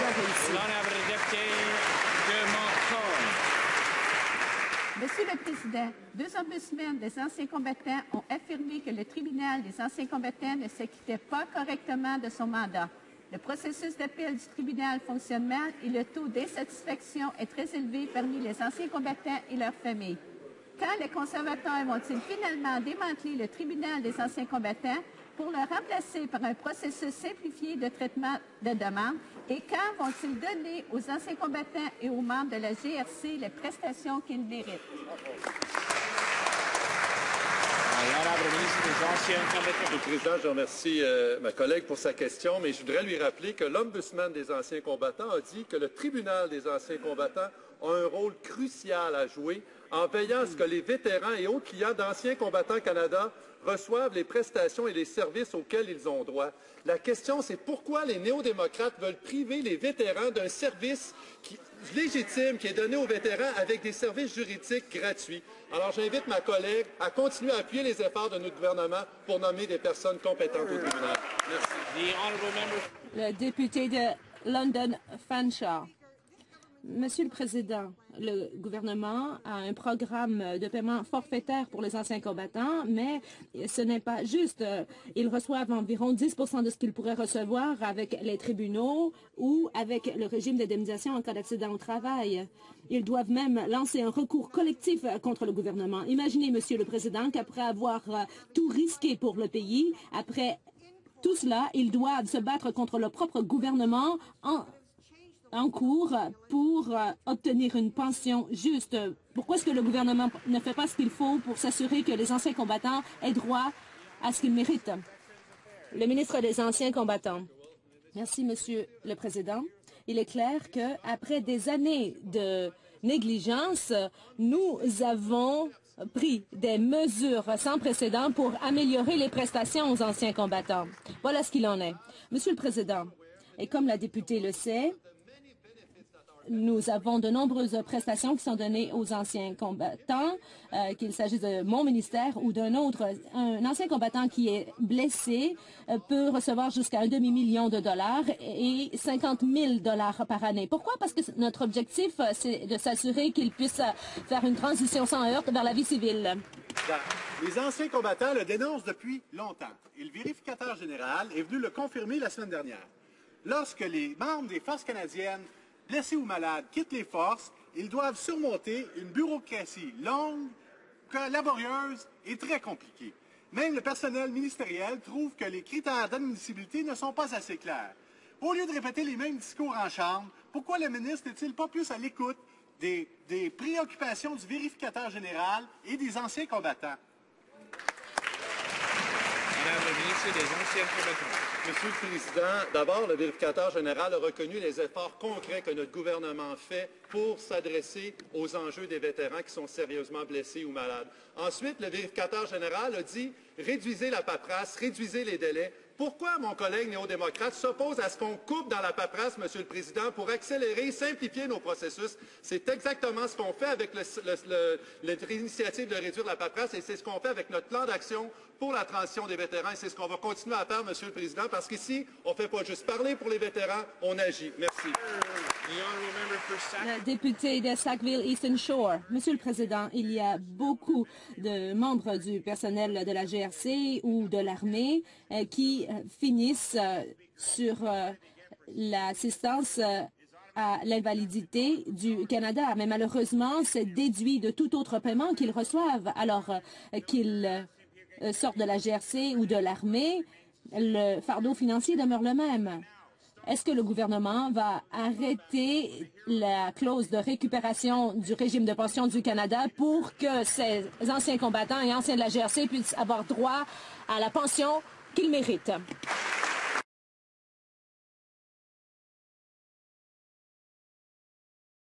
réussi. L'honorable député de Montcalm. Monsieur le Président, 2 ombudsmen des anciens combattants ont affirmé que le tribunal des anciens combattants ne s'acquittait pas correctement de son mandat. Le processus d'appel du tribunal fonctionne mal et le taux d'insatisfaction est très élevé parmi les anciens combattants et leurs familles. Quand les conservateurs vont-ils finalement démanteler le tribunal des anciens combattants pour le remplacer par un processus simplifié de traitement de demande? Et quand vont-ils donner aux anciens combattants et aux membres de la GRC les prestations qu'ils méritent? L'honorable ministre des Anciens combattants. Monsieur le Président, je remercie ma collègue pour sa question, mais je voudrais lui rappeler que l'Ombudsman des anciens combattants a dit que le tribunal des anciens combattants a un rôle crucial à jouer en veillant à ce que les vétérans et autres clients d'Anciens combattants Canada reçoivent les prestations et les services auxquels ils ont droit. La question, c'est pourquoi les néo-démocrates veulent priver les vétérans d'un service légitime qui est donné aux vétérans avec des services juridiques gratuits. Alors, j'invite ma collègue à continuer à appuyer les efforts de notre gouvernement pour nommer des personnes compétentes au tribunal. Merci. Le député de London Fanshawe. Monsieur le Président, le gouvernement a un programme de paiement forfaitaire pour les anciens combattants, mais ce n'est pas juste. Ils reçoivent environ 10 de ce qu'ils pourraient recevoir avec les tribunaux ou avec le régime d'indemnisation en cas d'accident au travail. Ils doivent même lancer un recours collectif contre le gouvernement. Imaginez, Monsieur le Président, qu'après avoir tout risqué pour le pays, après tout cela, ils doivent se battre contre leur propre gouvernement en cours pour obtenir une pension juste. Pourquoi est-ce que le gouvernement ne fait pas ce qu'il faut pour s'assurer que les anciens combattants aient droit à ce qu'ils méritent? Le ministre des Anciens combattants. Merci, Monsieur le Président. Il est clair qu'après des années de négligence, nous avons pris des mesures sans précédent pour améliorer les prestations aux anciens combattants. Voilà ce qu'il en est. Monsieur le Président, et comme la députée le sait, nous avons de nombreuses prestations qui sont données aux anciens combattants, qu'il s'agisse de mon ministère ou d'un autre. Un ancien combattant qui est blessé peut recevoir jusqu'à $1 demi-million et 50 000 par année. Pourquoi? Parce que notre objectif, c'est de s'assurer qu'ils puissent faire une transition sans heurts vers la vie civile. Les anciens combattants le dénoncent depuis longtemps et le vérificateur général est venu le confirmer la semaine dernière. Lorsque les membres des Forces canadiennes blessés ou malades quittent les forces, ils doivent surmonter une bureaucratie longue, laborieuse et très compliquée. Même le personnel ministériel trouve que les critères d'admissibilité ne sont pas assez clairs. Au lieu de répéter les mêmes discours en chambre, pourquoi le ministre n'est-il pas plus à l'écoute des préoccupations du vérificateur général et des anciens combattants? Madame la ministre des Anciens combattants. Monsieur le Président, d'abord, le vérificateur général a reconnu les efforts concrets que notre gouvernement fait pour s'adresser aux enjeux des vétérans qui sont sérieusement blessés ou malades. Ensuite, le vérificateur général a dit « réduisez la paperasse, réduisez les délais ». Pourquoi mon collègue néo-démocrate s'oppose à ce qu'on coupe dans la paperasse, Monsieur le Président, pour accélérer, simplifier nos processus? C'est exactement ce qu'on fait avec l'initiative de réduire la paperasse et c'est ce qu'on fait avec notre plan d'action pour la transition des vétérans et c'est ce qu'on va continuer à faire, Monsieur le Président, parce qu'ici, on ne fait pas juste parler pour les vétérans, on agit. Merci. Le député de Sackville-Eastern Shore. Monsieur le Président, il y a beaucoup de membres du personnel de la GRC ou de l'armée qui finissent sur l'assistance à l'invalidité du Canada. Mais malheureusement, c'est déduit de tout autre paiement qu'ils reçoivent. Alors qu'ils sortent de la GRC ou de l'armée, le fardeau financier demeure le même. Est-ce que le gouvernement va arrêter la clause de récupération du régime de pension du Canada pour que ces anciens combattants et anciens de la GRC puissent avoir droit à la pension qu'ils méritent?